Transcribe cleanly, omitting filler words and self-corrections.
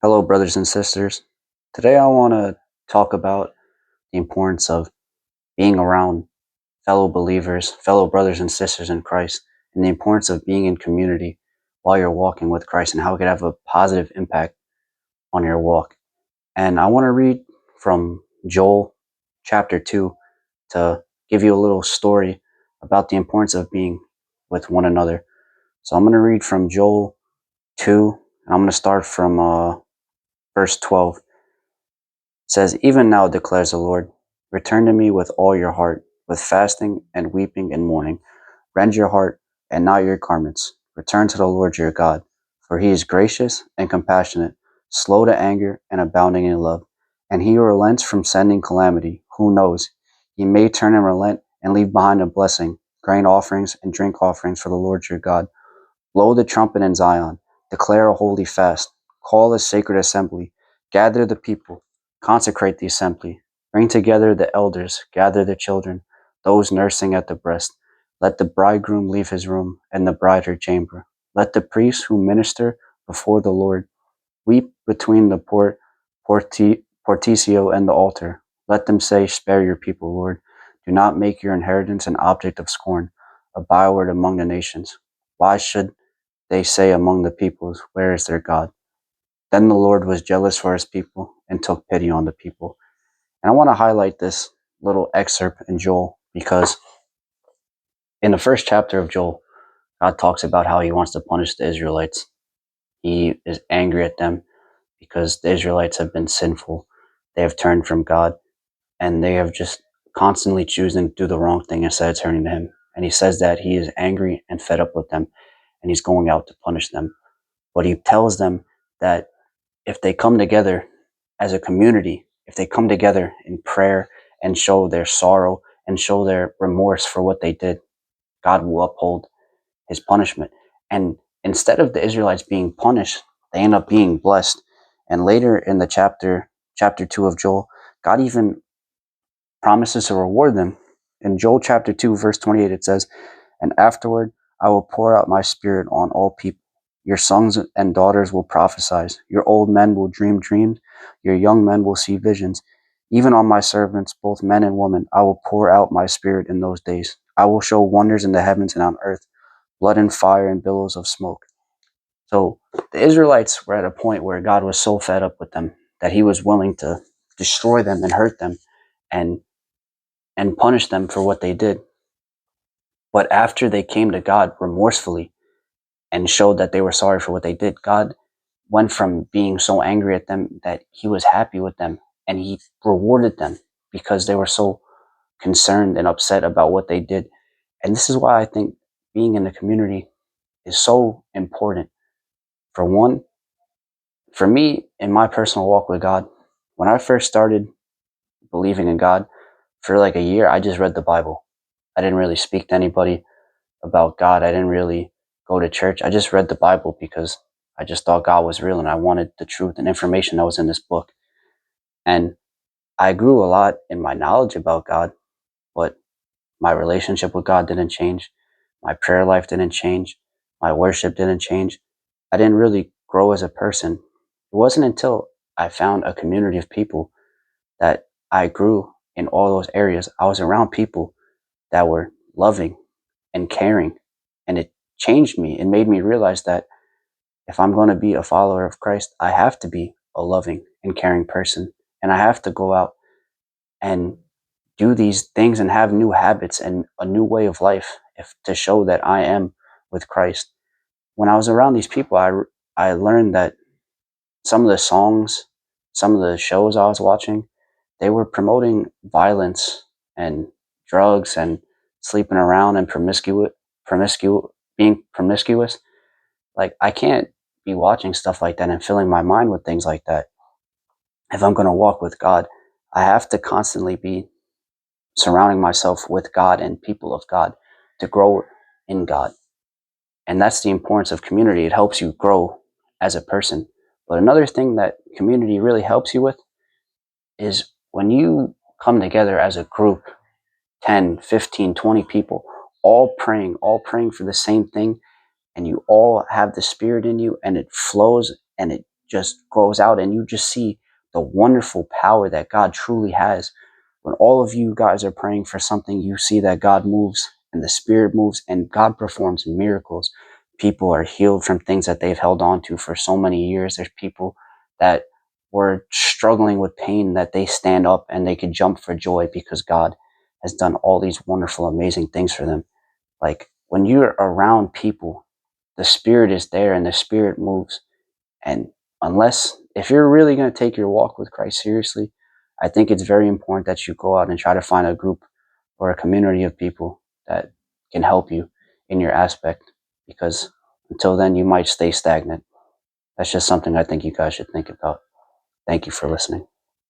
Hello, brothers and sisters. Today I want to talk about the importance of being around fellow believers, fellow brothers and sisters in Christ, and the importance of being in community while you're walking with Christ and how it could have a positive impact on your walk. And I want to read from Joel chapter 2 to give you a little story about the importance of being with one another. So I'm going to read from Joel 2, and I'm going to start from verse 12. Says, "Even now, declares the Lord, return to me with all your heart, with fasting and weeping and mourning. Rend your heart and not your garments. Return to the Lord your God, for he is gracious and compassionate, slow to anger and abounding in love. And he relents from sending calamity. Who knows? He may turn and relent and leave behind a blessing, grain offerings and drink offerings for the Lord your God. Blow the trumpet in Zion, declare a holy fast, call a sacred assembly, gather the people, consecrate the assembly, bring together the elders, gather the children, those nursing at the breast. Let the bridegroom leave his room, and the bride her chamber. Let the priests who minister before the Lord weep between the porticio and the altar. Let them say, spare your people, Lord. Do not make your inheritance an object of scorn, a byword among the nations. Why should they say among the peoples, where is their God? Then the Lord was jealous for his people and took pity on the people." And I want to highlight this little excerpt in Joel because in the first chapter of Joel, God talks about how he wants to punish the Israelites. He is angry at them because the Israelites have been sinful. They have turned from God and they have just constantly choosing to do the wrong thing instead of turning to him. And he says that he is angry and fed up with them and he's going out to punish them. But he tells them that if they come together as a community, if they come together in prayer and show their sorrow and show their remorse for what they did, God will uphold his punishment. And instead of the Israelites being punished, they end up being blessed. And later in the chapter 2 of Joel, God even promises to reward them. In Joel chapter 2, verse 28, it says, "And afterward I will pour out my spirit on all people. Your sons and daughters will prophesy. Your old men will dream dreams. Your young men will see visions. Even on my servants, both men and women, I will pour out my spirit in those days. I will show wonders in the heavens and on earth, blood and fire and billows of smoke." So the Israelites were at a point where God was so fed up with them that he was willing to destroy them and hurt them and punish them for what they did. But after they came to God remorsefully and showed that they were sorry for what they did, God went from being so angry at them that he was happy with them and he rewarded them because they were so concerned and upset about what they did. And this is why I think being in the community is so important. For one, for me, in my personal walk with God, when I first started believing in God, for like a year, I just read the Bible. I didn't really speak to anybody about God. I didn't really go to church. I just read the Bible because I just thought God was real and I wanted the truth and information that was in this book. And I grew a lot in my knowledge about God, but my relationship with God didn't change. My prayer life didn't change. My worship didn't change. I didn't really grow as a person. It wasn't until I found a community of people that I grew in all those areas. I was around people that were loving and caring, and it changed me. It made me realize that if I'm going to be a follower of Christ, I have to be a loving and caring person, and I have to go out and do these things and have new habits and a new way of life to show that I am with Christ. When I was around these people, I learned that some of the songs, some of the shows I was watching, they were promoting violence and drugs and sleeping around and being promiscuous. Like, I can't be watching stuff like that and filling my mind with things like that. If I'm going to walk with God, I have to constantly be surrounding myself with God and people of God to grow in God. And that's the importance of community. It helps you grow as a person. But another thing that community really helps you with is when you come together as a group, 10, 15, 20 people, all praying for the same thing, and you all have the spirit in you and it flows and it just goes out and you just see the wonderful power that God truly has. When all of you guys are praying for something, you see that God moves and the Spirit moves and God performs miracles. People are healed from things that they've held on to for so many years. There's people that were struggling with pain that they stand up and they can jump for joy because God has done all these wonderful, amazing things for them. Like when you're around people, the Spirit is there and the Spirit moves. And if you're really going to take your walk with Christ seriously, I think it's very important that you go out and try to find a group or a community of people that can help you in your aspect, because until then you might stay stagnant. That's just something I think you guys should think about. Thank you for listening.